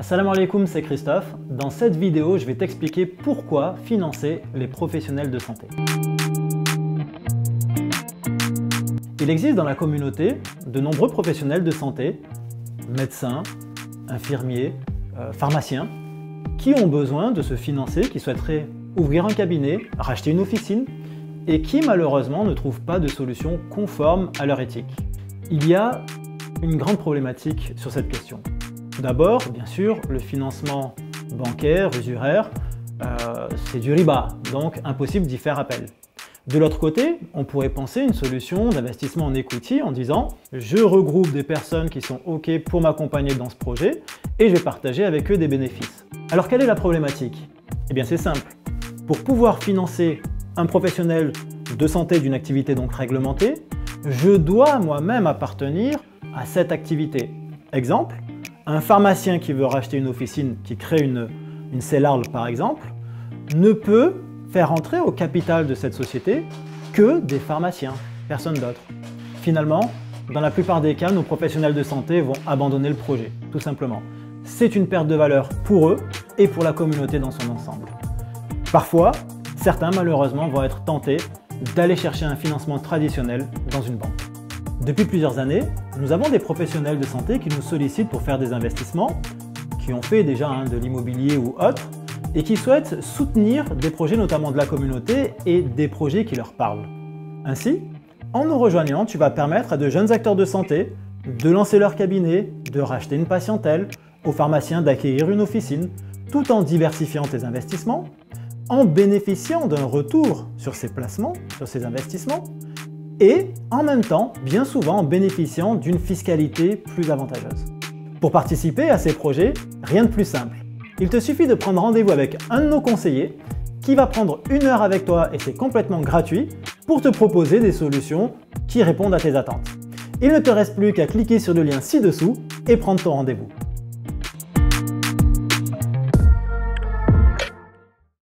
Assalamu alaikum, c'est Christophe. Dans cette vidéo, je vais t'expliquer pourquoi financer les professionnels de santé. Il existe dans la communauté de nombreux professionnels de santé, médecins, infirmiers, pharmaciens, qui ont besoin de se financer, qui souhaiteraient ouvrir un cabinet, racheter une officine, et qui malheureusement ne trouvent pas de solution conforme à leur éthique. Il y a une grande problématique sur cette question. Tout d'abord, bien sûr, le financement bancaire, usuraire, c'est du riba, donc impossible d'y faire appel. De l'autre côté, on pourrait penser une solution d'investissement en equity en disant « je regroupe des personnes qui sont OK pour m'accompagner dans ce projet et je vais partager avec eux des bénéfices ». Alors quelle est la problématique? Eh bien c'est simple. Pour pouvoir financer un professionnel de santé d'une activité donc réglementée, je dois moi-même appartenir à cette activité. Exemple, un pharmacien qui veut racheter une officine, qui crée une CELARL par exemple, ne peut faire entrer au capital de cette société que des pharmaciens, personne d'autre. Finalement, dans la plupart des cas, nos professionnels de santé vont abandonner le projet, tout simplement. C'est une perte de valeur pour eux et pour la communauté dans son ensemble. Parfois, certains malheureusement vont être tentés d'aller chercher un financement traditionnel dans une banque. Depuis plusieurs années, nous avons des professionnels de santé qui nous sollicitent pour faire des investissements, qui ont fait déjà de l'immobilier ou autre, et qui souhaitent soutenir des projets notamment de la communauté et des projets qui leur parlent. Ainsi, en nous rejoignant, tu vas permettre à de jeunes acteurs de santé de lancer leur cabinet, de racheter une patientèle, aux pharmaciens d'acquérir une officine, tout en diversifiant tes investissements, en bénéficiant d'un retour sur ces placements, sur ces investissements, et en même temps, bien souvent, en bénéficiant d'une fiscalité plus avantageuse. Pour participer à ces projets, rien de plus simple. Il te suffit de prendre rendez-vous avec un de nos conseillers qui va prendre 1 heure avec toi, et c'est complètement gratuit, pour te proposer des solutions qui répondent à tes attentes. Il ne te reste plus qu'à cliquer sur le lien ci-dessous et prendre ton rendez-vous.